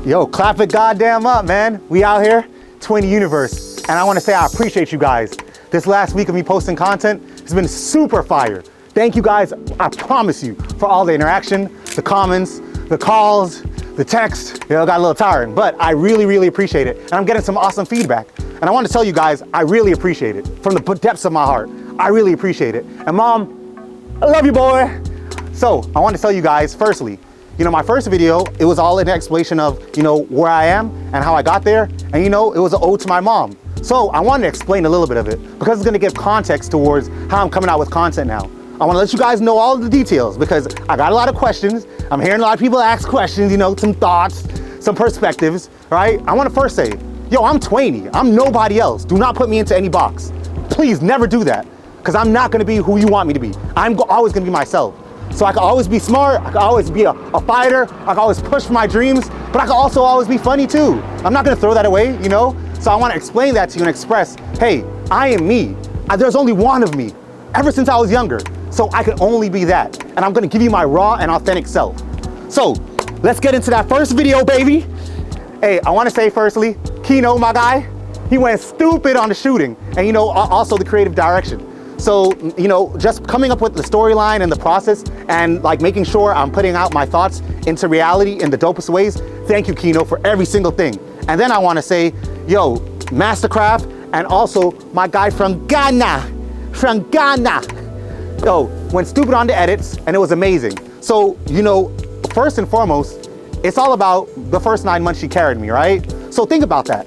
Yo, clap it goddamn up, man. We out here, Twaney Universe. And I want to say I appreciate you guys. This last week of me posting content has been super fire. Thank you guys, I promise you, for all the interaction, the comments, the calls, the text. You know, it got a little tiring, but I really, really appreciate it. And I'm getting some awesome feedback. And I want to tell you guys, I really appreciate it. From the depths of my heart, I really appreciate it. And Mom, I love you, boy. So I want to tell you guys, firstly, you know, my first video, it was all an explanation of, you know, where I am and how I got there. And you know, it was an ode to my mom. So I wanted to explain a little bit of it because it's going to give context towards how I'm coming out with content now. I want to let you guys know all the details because I got a lot of questions. I'm hearing a lot of people ask questions, you know, some thoughts, some perspectives, right? I want to first say, yo, I'm Twaney. I'm nobody else. Do not put me into any box. Please never do that because I'm not going to be who you want me to be. I'm always going to be myself. So I can always be smart, I can always be a fighter, I can always push for my dreams, but I can also always be funny too. I'm not gonna throw that away, you know? So I wanna explain that to you and express, hey, I am me. There's only one of me, ever since I was younger. So I can only be that. And I'm gonna give you my raw and authentic self. So let's get into that first video, baby. Hey, I wanna say firstly, Kino, my guy, he went stupid on the shooting and you know, also the creative direction. So, you know, just coming up with the storyline and the process and like making sure I'm putting out my thoughts into reality in the dopest ways. Thank you, Kino, for every single thing. And then I want to say, yo, Mastercraft and also my guy from Ghana. Yo, went stupid on the edits and it was amazing. So, you know, first and foremost, it's all about the first 9 months she carried me, right? So think about that.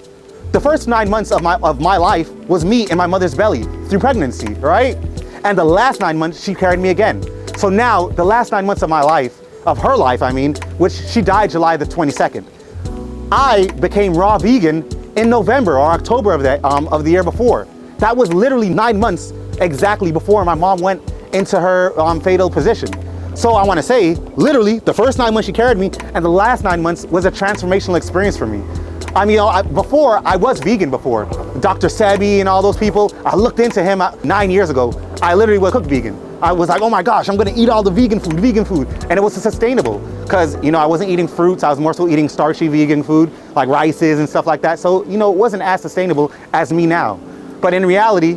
The first 9 months of my life was me in my mother's belly through pregnancy, right? And the last 9 months, she carried me again. So now, the last 9 months of my life, of her life, I mean, which she died July the 22nd. I became raw vegan in November or October of the year before. That was literally 9 months exactly before my mom went into her fatal position. So I wanna say, literally, the first 9 months she carried me and the last 9 months was a transformational experience for me. I mean, before, I was vegan before. Dr. Sebi and all those people, I looked into him 9 years ago. I literally was cooked vegan. I was like, oh my gosh, I'm gonna eat all the vegan food. And it was sustainable because, you know, I wasn't eating fruits. I was more so eating starchy vegan food, like rices and stuff like that. So, you know, it wasn't as sustainable as me now. But in reality,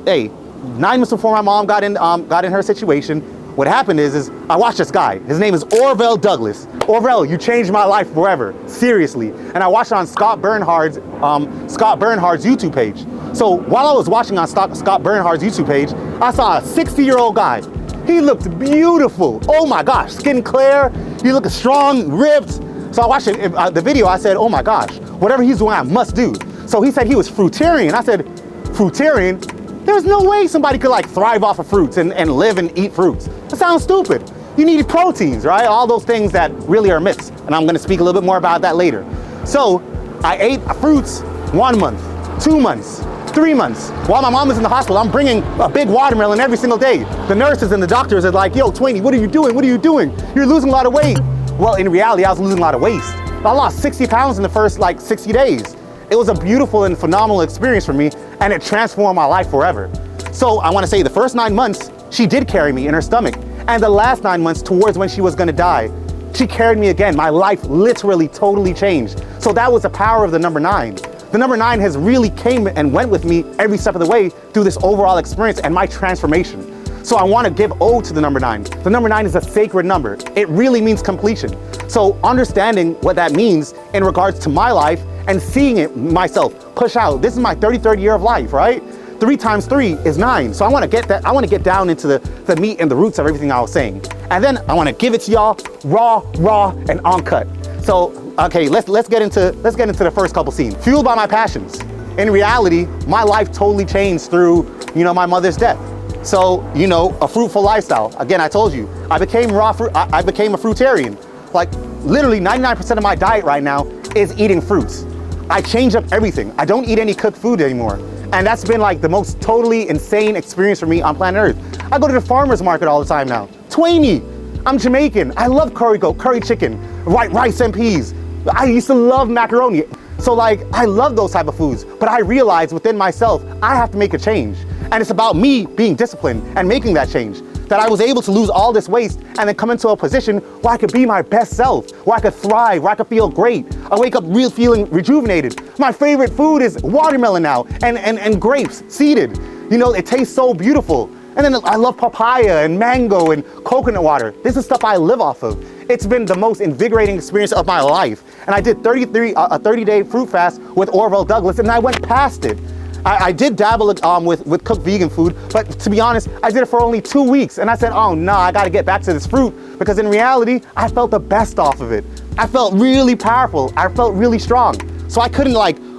hey, 9 months before my mom got in her situation, what happened is I watched this guy. His name is Orville Douglas. Orville, you changed my life forever, seriously. And I watched it on Scott Bernhard's YouTube page. So while I was watching on Scott Bernhard's YouTube page, I saw a 60-year-old guy. He looked beautiful. Oh my gosh, skin clear. He looked strong, ripped. So I watched the video. I said, oh my gosh, whatever he's doing, I must do. So he said he was fruitarian. I said, fruitarian? There's no way somebody could like thrive off of fruits and live and eat fruits. That sounds stupid. You need proteins, right? All those things that really are myths. And I'm gonna speak a little bit more about that later. So I ate fruits 1 month, 2 months, 3 months. While my mom was in the hospital, I'm bringing a big watermelon every single day. The nurses and the doctors are like, yo, Twaney, what are you doing? What are you doing? You're losing a lot of weight. Well, in reality, I was losing a lot of waste. I lost 60 pounds in the first like 60 days. It was a beautiful and phenomenal experience for me, and it transformed my life forever. So I want to say the first 9 months, she did carry me in her stomach. And the last 9 months towards when she was going to die, she carried me again. My life literally totally changed. So that was the power of the number 9. The number 9 has really came and went with me every step of the way through this overall experience and my transformation. So I want to give ode to the number 9. The number 9 is a sacred number. It really means completion. So understanding what that means in regards to my life and seeing it myself push out. This is my 33rd year of life, right? 3 times 3 is 9. So I want to get that. I want to get down into the meat and the roots of everything I was saying. And then I want to give it to y'all raw and uncut. So, okay, let's get into the first couple scenes. Fueled by my passions. In reality, my life totally changed through, you know, my mother's death. So, you know, a fruitful lifestyle. Again, I told you, I became I became a fruitarian. Like literally 99% of my diet right now is eating fruits. I changed up everything. I don't eat any cooked food anymore. And that's been like the most totally insane experience for me on planet Earth. I go to the farmer's market all the time now. Twaney, I'm Jamaican. I love curry chicken, rice and peas. I used to love macaroni. So like, I love those type of foods, but I realized within myself, I have to make a change. And it's about me being disciplined and making that change. that I was able to lose all this waste and then come into a position where I could be my best self, where I could thrive, where I could feel great. I wake up feeling rejuvenated. My favorite food is watermelon now and grapes, seeded. You know, it tastes so beautiful. And then I love papaya and mango and coconut water. This is stuff I live off of. It's been the most invigorating experience of my life. And I did a 30-day fruit fast with Orville Douglas, and I went past it. I did dabble with cooked vegan food, but to be honest, I did it for only 2 weeks. And I said, oh no, I gotta get back to this fruit, because in reality, I felt the best off of it. I felt really powerful. I felt really strong. So I couldn't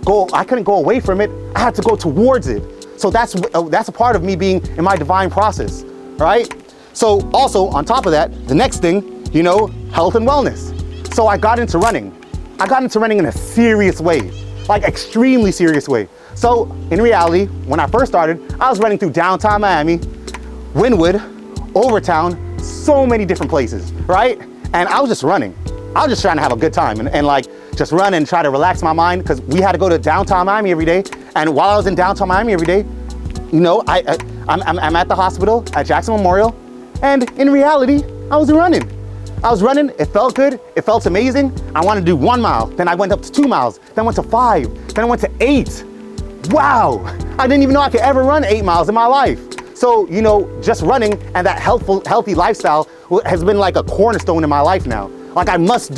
go away from it. I had to go towards it. So that's a part of me being in my divine process, right? So also on top of that, the next thing, you know, health and wellness. So I got into running. I got into running in a serious way, like extremely serious way. So in reality, when I first started, I was running through downtown Miami, Wynwood, Overtown, so many different places, right? And I was just running. I was just trying to have a good time and like just run and try to relax my mind, because we had to go to downtown Miami every day. And while I was in downtown Miami every day, you know, I'm at the hospital at Jackson Memorial, and in reality, I was running. It felt good, it felt amazing. I wanted to do 1 mile, then I went up to 2 miles, then went to 5, then I went to 8. Wow, I didn't even know I could ever run 8 miles in my life. So, you know, just running and that healthy lifestyle has been like a cornerstone in my life now. Like I must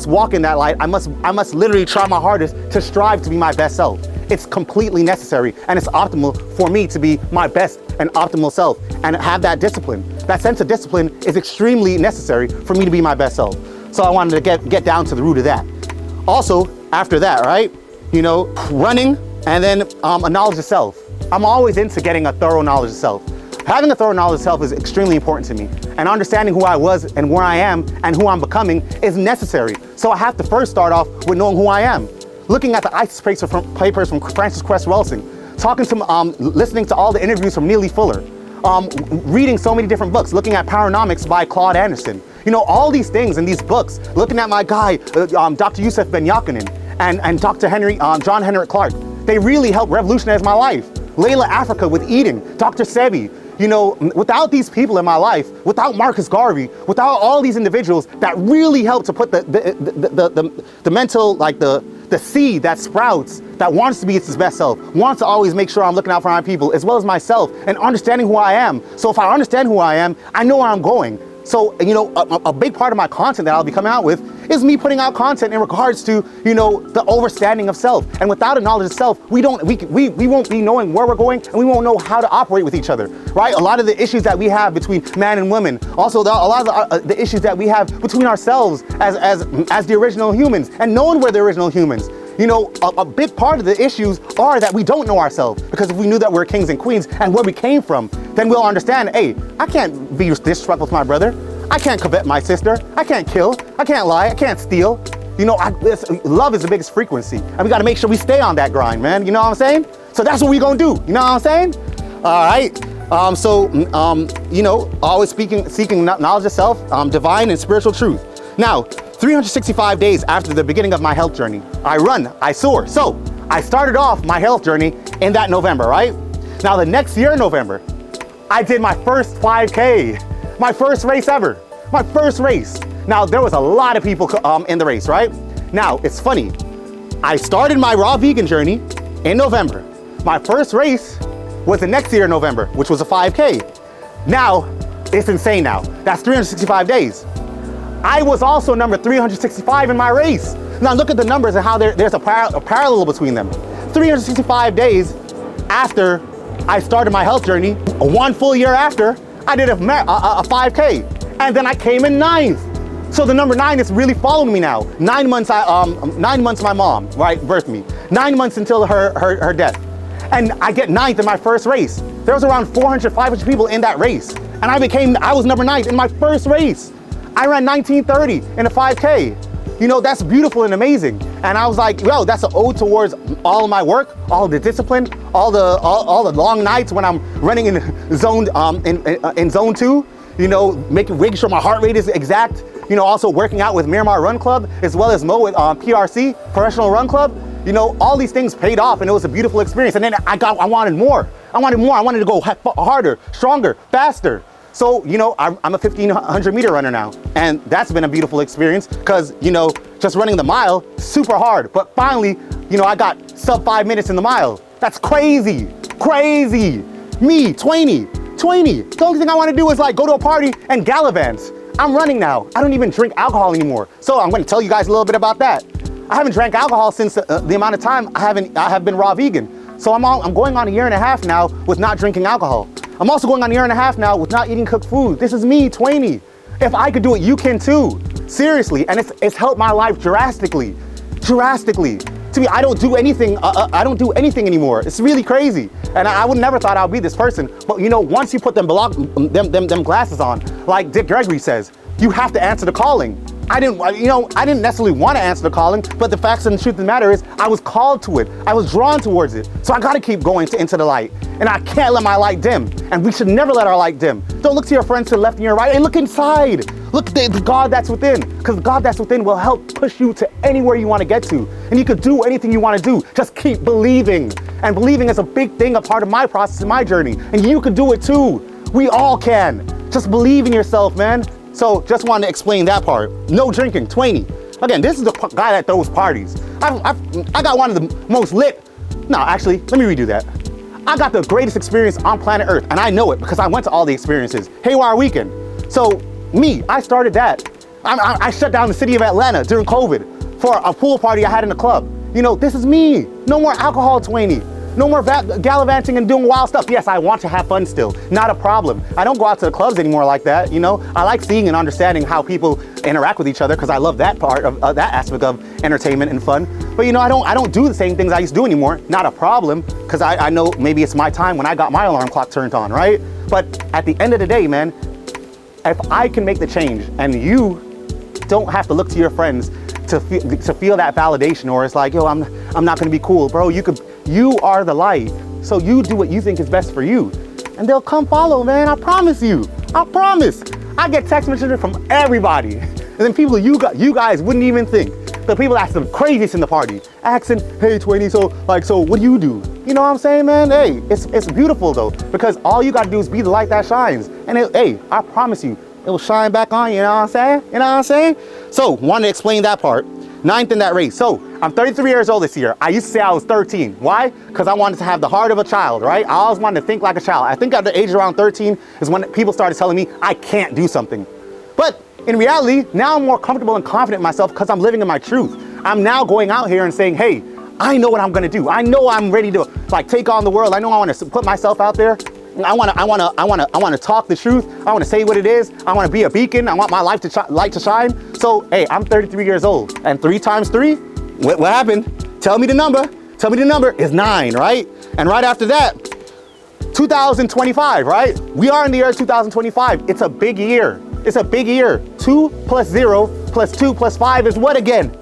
walk in that light. I must literally try my hardest to strive to be my best self. It's completely necessary, and it's optimal for me to be my best and optimal self and have that discipline. That sense of discipline is extremely necessary for me to be my best self. So I wanted to get down to the root of that. Also, after that, right, you know, running and then a knowledge of self. I'm always into getting a thorough knowledge of self. Having a thorough knowledge of self is extremely important to me, and understanding who I was and where I am and who I'm becoming is necessary. So I have to first start off with knowing who I am. Looking at the ISIS papers from Francis Cress Welsing, listening to all the interviews from Neely Fuller, reading so many different books, looking at Paranomics by Claude Anderson. You know, all these things in these books, looking at my guy, Dr. Yusuf Ben Yakinen and Dr. John Henrik Clark, they really helped revolutionize my life. Layla Africa with eating, Dr. Sebi. You know, without these people in my life, without Marcus Garvey, without all these individuals that really helped to put the mental, like the seed that sprouts, that wants to be its best self, wants to always make sure I'm looking out for my people, as well as myself, and understanding who I am. So if I understand who I am, I know where I'm going. So, you know, a big part of my content that I'll be coming out with is me putting out content in regards to, you know, the understanding of self. And without a knowledge of self, we won't be knowing where we're going, and we won't know how to operate with each other, right? A lot of the issues that we have between man and women, also a lot of the issues that we have between ourselves as the original humans, and knowing we're the original humans. You know, a big part of the issues are that we don't know ourselves, because if we knew that we're kings and queens and where we came from, then we'll understand, hey, I can't be disrespectful to my brother. I can't covet my sister. I can't kill. I can't lie. I can't steal. You know, love is the biggest frequency, and we got to make sure we stay on that grind, man. You know what I'm saying? So that's what we gonna do. You know what I'm saying? All right. You know, always seeking knowledge of self, divine and spiritual truth. Now, 365 days after the beginning of my health journey, I run, I soar. So I started off my health journey in that November, right? Now the next year in November, I did my first 5K, my first race ever, my first race. Now there was a lot of people in the race, right? Now it's funny, I started my raw vegan journey in November. My first race was the next year in November, which was a 5K. Now, it's insane now. That's 365 days. I was also number 365 in my race. Now look at the numbers and how there's a parallel between them. 365 days after I started my health journey, 1 full year after, I did a 5K, and then I came in 9th. So the number 9 is really following me now. 9 months, 9 months my mom, right, birthed me. 9 months until her death. And I get 9th in my first race. There was around 400, 500 people in that race. And I was number 9th in my first race. I ran 19:30 in a 5K. You know, that's beautiful and amazing. And I was like, well, that's an ode towards all of my work, all the discipline, all the long nights when I'm running in zone in zone 2. You know, making sure my heart rate is exact. You know, also working out with Miramar Run Club, as well as Mo with PRC, Professional Run Club. You know, all these things paid off, and it was a beautiful experience. And then I wanted more. I wanted more. I wanted to go harder, stronger, faster. So, you know, I'm a 1,500 meter runner now. And that's been a beautiful experience because, you know, just running the mile, super hard. But finally, you know, I got sub 5 minutes in the mile. That's crazy, crazy. Me, Twaney. The only thing I want to do is like go to a party and gallivant. I'm running now. I don't even drink alcohol anymore. So I'm going to tell you guys a little bit about that. I haven't drank alcohol since the amount of time I have been raw vegan. So I'm going on a year and a half now with not drinking alcohol. I'm also going on a year and a half now with not eating cooked food. This is me, Twaney. If I could do it, you can too. Seriously, and it's helped my life drastically. To me, I don't do anything. I don't do anything anymore. It's really crazy, and I would never thought I would be this person. But you know, once you put them glasses on, like Dick Gregory says, you have to answer the calling. I didn't necessarily want to answer the calling, but the facts and the truth of the matter is I was called to it. I was drawn towards it. So I got to keep going into the light, and I can't let my light dim. And we should never let our light dim. Don't look to your friends to the left and your right. Hey, look inside. Look at the God that's within, because the God that's within will help push you to anywhere you want to get to. And you could do anything you want to do. Just keep believing. And believing is a big thing, a part of my process and my journey. And you could do it too. We all can. Just believe in yourself, man. So just wanted to explain that part. No drinking, Twaney. Again, this is the guy that throws parties. I got one of the most lit. No, actually, let me redo that. I got the greatest experience on planet Earth, and I know it because I went to all the experiences. Haywire Weekend. So me, I started that. I shut down the city of Atlanta during COVID for a pool party I had in the club. You know, this is me. No more alcohol, Twaney. No more gallivanting and doing wild stuff. Yes, I want to have fun still. Not a problem. I don't go out to the clubs anymore like that, you know? I like seeing and understanding how people interact with each other because I love that part of that aspect of entertainment and fun. But you know, I don't do the same things I used to do anymore. Not a problem, because I know maybe it's my time when I got my alarm clock turned on, right? But at the end of the day, man, if I can make the change and you don't have to look to your friends to feel that validation, or it's like, yo, I'm not gonna be cool, bro. You are the light. So you do what you think is best for you. And they'll come follow, man. I promise you. I promise. I get text messages from everybody. And then people you guys wouldn't even think. The people that's the craziest in the party, asking, hey, Twaney, so what do you do? You know what I'm saying, man? Hey, it's beautiful though, because all you gotta do is be the light that shines. And hey, I promise you, it will shine back on you, you know what I'm saying? You know what I'm saying? So, wanted to explain that part. 9th in that race. So, I'm 33 years old this year. I used to say I was 13. Why? Because I wanted to have the heart of a child, right? I always wanted to think like a child. I think at the age around 13 is when people started telling me I can't do something. But in reality, now I'm more comfortable and confident in myself because I'm living in my truth. I'm now going out here and saying, hey, I know what I'm gonna do. I know I'm ready to like take on the world. I know I want to put myself out there. I want to talk the truth. I want to say what it is. I want to be a beacon. I want my light to shine. So, hey, I'm 33 years old, and 3 times 3, what happened? Tell me the number. Tell me the number is 9, right? And right after that, 2025, right? We are in the year 2025. It's a big year. It's a big year. 2 plus 0 plus 2 plus 5 is what again?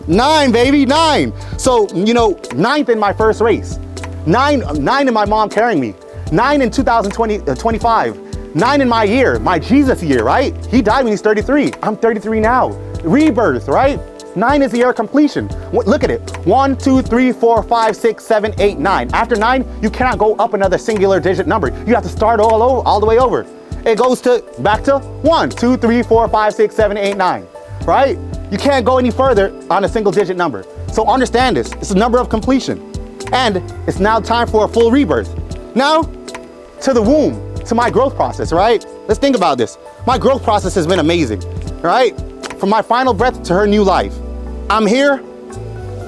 9, baby, 9. So, you know, 9th in my first race. 9 in my mom carrying me. 9 in 2025, 9 in my year, my Jesus year, right? He died when he's 33. I'm 33 now. Rebirth, right? 9 is the year of completion. Look at it. 1, 2, 3, 4, 5, 6, 7, 8, 9. After 9, you cannot go up another singular digit number. You have to start all the way over. It goes back to 1, 2, 3, 4, 5, 6, 7, 8, 9, right? You can't go any further on a single digit number. So understand this. It's a number of completion. And it's now time for a full rebirth. Now, to the womb, to my growth process, right? Let's think about this. My growth process has been amazing, right? From my final breath to her new life. I'm here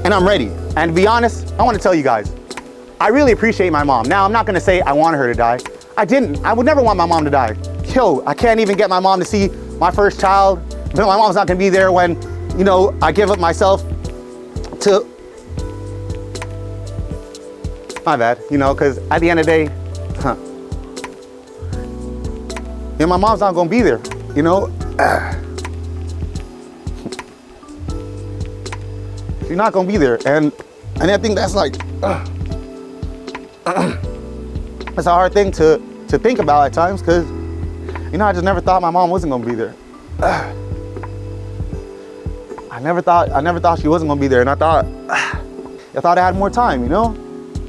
and I'm ready. And to be honest, I want to tell you guys, I really appreciate my mom. Now, I'm not going to say I wanted her to die. I didn't. I would never want my mom to die. Yo, I can't even get my mom to see my first child. My mom's not going to be there when, you know, I give up myself to... My bad, you know, because at the end of the day, yeah, my mom's not gonna be there, you know. She's not gonna be there, and I think that's like, that's a hard thing to think about at times, because, you know, I just never thought my mom wasn't gonna be there. I never thought she wasn't gonna be there, and I thought I had more time, you know.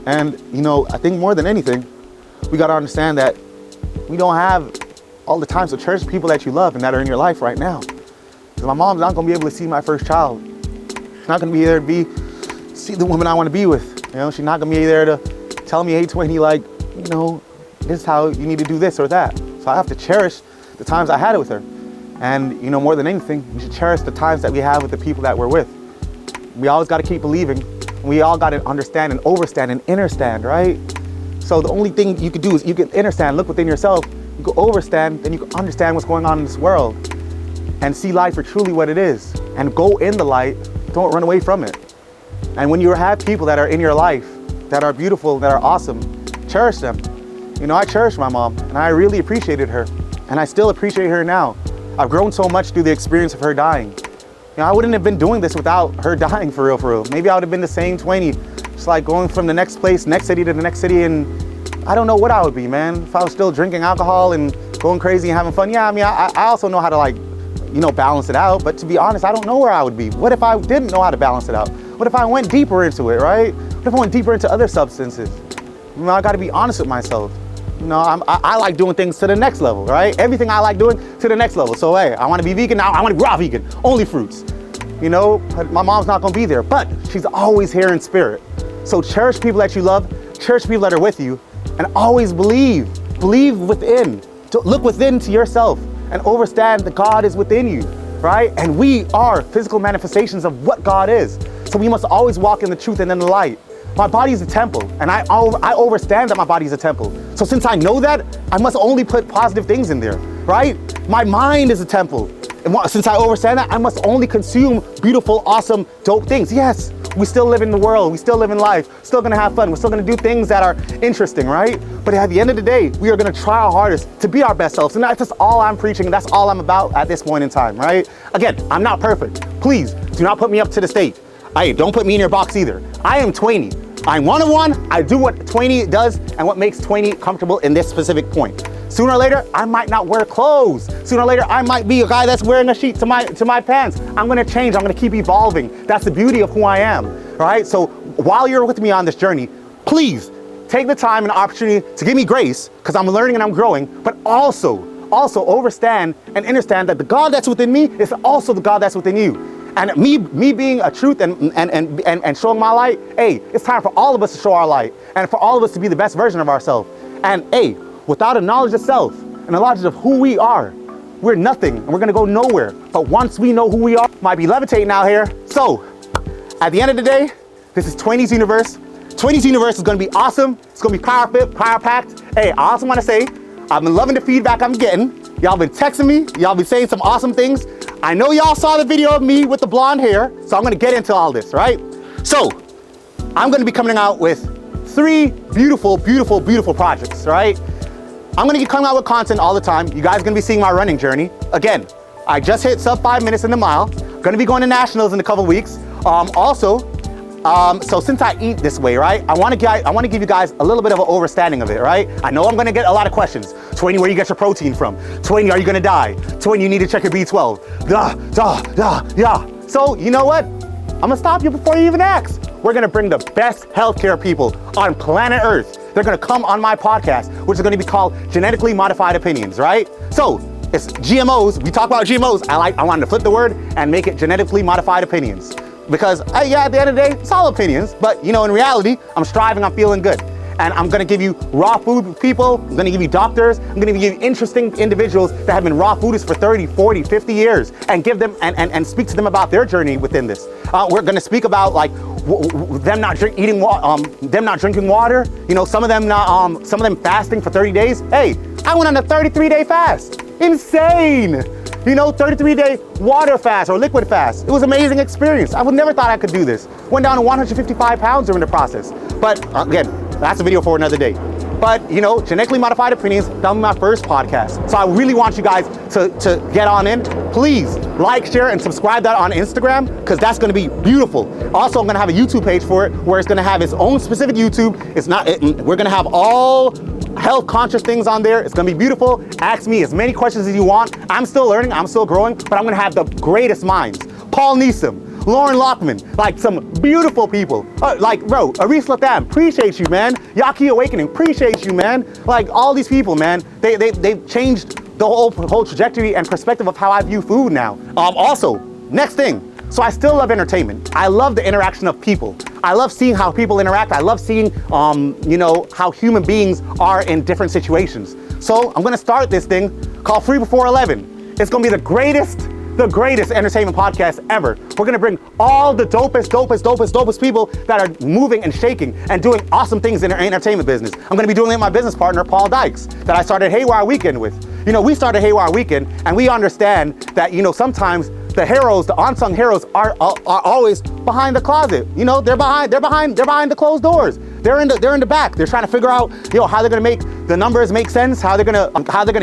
And, you know, I think more than anything, we got to understand that we don't have all the time. So cherish the people that you love and that are in your life right now. Because my mom's not gonna be able to see my first child. She's not gonna be there to see the woman I wanna be with. You know, she's not gonna be there to tell me, hey, Twaney, like, you know, this is how you need to do this or that. So I have to cherish the times I had it with her. And, you know, more than anything, we should cherish the times that we have with the people that we're with. We always gotta keep believing. We all gotta understand and overstand and understand, right? So the only thing you can do is you can understand, look within yourself, you can overstand, then you can understand what's going on in this world and see life for truly what it is. And go in the light, don't run away from it. And when you have people that are in your life, that are beautiful, that are awesome, cherish them. You know, I cherish my mom and I really appreciated her. And I still appreciate her now. I've grown so much through the experience of her dying. You know, I wouldn't have been doing this without her dying for real, for real. Maybe I would have been the same Twaney, just like going from the next place, next city to the next city, and I don't know what I would be, man. If I was still drinking alcohol and going crazy and having fun, yeah, I mean, I also know how to, like, you know, balance it out, but to be honest, I don't know where I would be. What if I didn't know how to balance it out? What if I went deeper into it, right? What if I went deeper into other substances? You know, I gotta be honest with myself. You know, I like doing things to the next level, right? Everything I like doing to the next level. So, hey, I wanna be vegan now, I wanna be raw vegan, only fruits. You know, but my mom's not gonna be there, but she's always here in spirit. So cherish people that you love, cherish people that are with you, and always believe within. Look within to yourself and understand that God is within you, right? And we are physical manifestations of what God is. So we must always walk in the truth and in the light. My body is a temple, and I understand that my body is a temple. So since I know that, I must only put positive things in there, right? My mind is a temple. And since I understand that, I must only consume beautiful, awesome, dope things. Yes, we still live in the world, we still live in life, still gonna have fun, we're still gonna do things that are interesting, right? But at the end of the day, we are gonna try our hardest to be our best selves. And that's just all I'm preaching, and that's all I'm about at this point in time, right? Again, I'm not perfect. Please, do not put me up to the stage. Hey, don't put me in your box either. I am Twaney. I'm one of one. I do what Twaney does and what makes Twaney comfortable in this specific point. Sooner or later, I might not wear clothes. Sooner or later, I might be a guy that's wearing a sheet to my pants. I'm gonna change, I'm gonna keep evolving. That's the beauty of who I am, right? So while you're with me on this journey, please take the time and opportunity to give me grace, because I'm learning and I'm growing, but also understand and understand that the God that's within me is also the God that's within you. And me being a truth and showing my light, hey, it's time for all of us to show our light and for all of us to be the best version of ourselves. And hey, without a knowledge of self and a knowledge of who we are, we're nothing and we're gonna go nowhere. But once we know who we are, might be levitating out here. So at the end of the day, this is Twaney's Universe. Twaney's Universe is gonna be awesome. It's gonna be power fit, power packed. Hey, I also wanna say, I've been loving the feedback I'm getting. Y'all been texting me, y'all been saying some awesome things. I know y'all saw the video of me with the blonde hair, so I'm gonna get into all this, right? So, I'm gonna be coming out with 3 beautiful, beautiful, beautiful projects, right? I'm gonna be coming out with content all the time. You guys are gonna be seeing my running journey. Again, I just hit sub 5 minutes in the mile. Gonna be going to nationals in a couple weeks. So since I eat this way, right, I wanna give you guys a little bit of an understanding of it, right? I know I'm gonna get a lot of questions. Twaney, where you get your protein from? Twaney, are you gonna die? Twaney, you need to check your B12. So, you know what? I'm gonna stop you before you even ask. We're gonna bring the best healthcare people on planet Earth. They're gonna come on my podcast, which is gonna be called Genetically Modified Opinions, right? So, it's GMOs, we talk about GMOs. I wanted to flip the word and make it Genetically Modified Opinions. Because, yeah, at the end of the day, it's all opinions, but you know, in reality, I'm striving, I'm feeling good. And I'm gonna give you raw food people, I'm gonna give you doctors, I'm gonna give you interesting individuals that have been raw foodists for 30, 40, 50 years and give them, and speak to them about their journey within this. We're gonna speak about like, them not drinking water, you know, some of them fasting for 30 days. Hey, I went on a 33-day fast, insane. You know, 33-day water fast or liquid fast. It was an amazing experience. I would never thought I could do this. Went down to 155 pounds during the process. But again, that's a video for another day. But you know, Genetically Modified Opinions, that'll be my first podcast. So I really want you guys to get on in. Please like, share, and subscribe that on Instagram, because that's gonna be beautiful. Also, I'm gonna have a YouTube page for it where it's gonna have its own specific YouTube. We're gonna have all health conscious things on there. It's gonna be beautiful. Ask me as many questions as you want. I'm still learning, I'm still growing, but I'm gonna have the greatest minds. Paul Neeson, Lauren Lockman, like some beautiful people. Like, bro, Aris Latham, appreciate you, man. Yaki Awakening, appreciate you, man. Like all these people, man, they've changed the whole trajectory and perspective of how I view food now. Also, next thing, so I still love entertainment. I love the interaction of people. I love seeing how people interact. I love seeing, how human beings are in different situations. So I'm gonna start this thing called Free Before 11. It's gonna be the greatest entertainment podcast ever. We're gonna bring all the dopest people that are moving and shaking and doing awesome things in the entertainment business. I'm gonna be doing it with my business partner, Paul Dykes, that I started Haywire Weekend with. We started Haywire Weekend, and we understand that, sometimes the heroes, the unsung heroes are always behind the closet. They're behind the closed doors. They're in the back. They're trying to figure out, how they're gonna make the numbers make sense, how they're gonna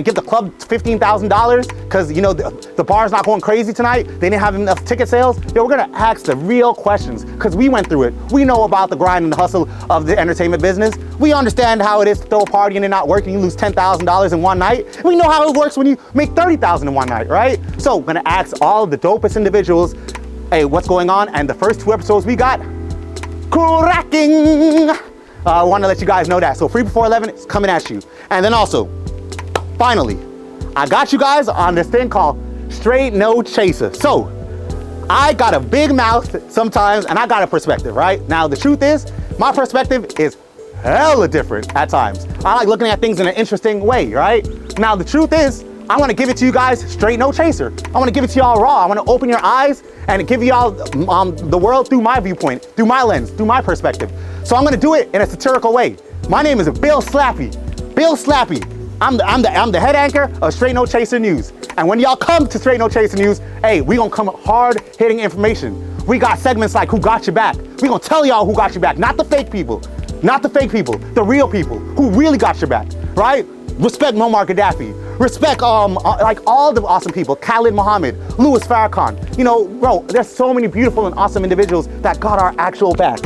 give the club $15,000 because the bar's not going crazy tonight. They didn't have enough ticket sales. We're gonna ask the real questions because we went through it. We know about the grind and the hustle of the entertainment business. We understand how it is to throw a party and it not working. You lose $10,000 in one night. We know how it works when you make $30,000 in one night, right? So we're gonna ask all of the dopest individuals, hey, what's going on? And the first 2 episodes we got, cracking. I want to let you guys know that. So Free Before 11 is coming at you. And then also, finally, I got you guys on this thing called Straight No Chaser. So I got a big mouth sometimes and I got a perspective, right? Now the truth is, my perspective is hella different at times. I like looking at things in an interesting way, right? Now the truth is, I want to give it to you guys straight, no chaser. I want to give it to y'all raw. I want to open your eyes and give y'all the world through my viewpoint, through my lens, through my perspective. So I'm going to do it in a satirical way. My name is Bill Slappy. Bill Slappy. I'm the head anchor of Straight No Chaser News. And when y'all come to Straight No Chaser News, hey, we gonna come hard hitting information. We got segments like Who Got Your Back. We gonna tell y'all who got your back, not the fake people. Not the fake people, the real people who really got your back, right? Respect Muammar Gaddafi. Respect like all the awesome people, Khalid Muhammad, Louis Farrakhan. Bro, there's so many beautiful and awesome individuals that got our actual back.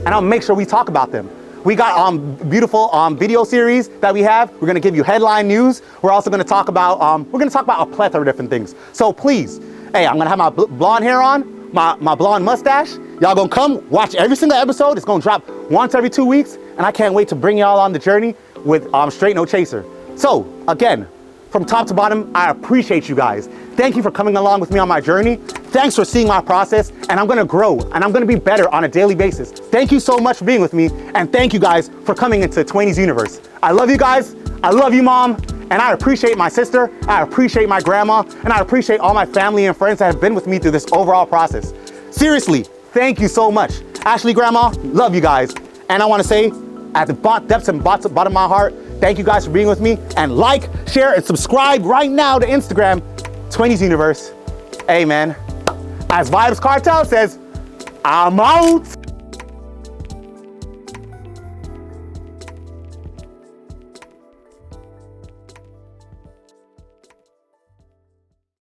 And I'll make sure we talk about them. We got beautiful video series that we have. We're gonna give you headline news. We're also gonna talk about a plethora of different things. So please, hey, I'm gonna have my blonde hair on, my blonde mustache. Y'all gonna come watch every single episode. It's gonna drop once every 2 weeks. And I can't wait to bring y'all on the journey with Straight No Chaser. So again, from top to bottom, I appreciate you guys. Thank you for coming along with me on my journey. Thanks for seeing my process, and I'm gonna grow, and I'm gonna be better on a daily basis. Thank you so much for being with me, and thank you guys for coming into Twaney's universe. I love you guys, I love you, Mom, and I appreciate my sister, I appreciate my grandma, and I appreciate all my family and friends that have been with me through this overall process. Seriously, thank you so much. Ashley, Grandma, love you guys. And I wanna say, at the depths and bottom of my heart, thank you guys for being with me, and like, share, and subscribe right now to Instagram, Twaney's Universe. Hey man, as Vibes Cartel says, I'm out.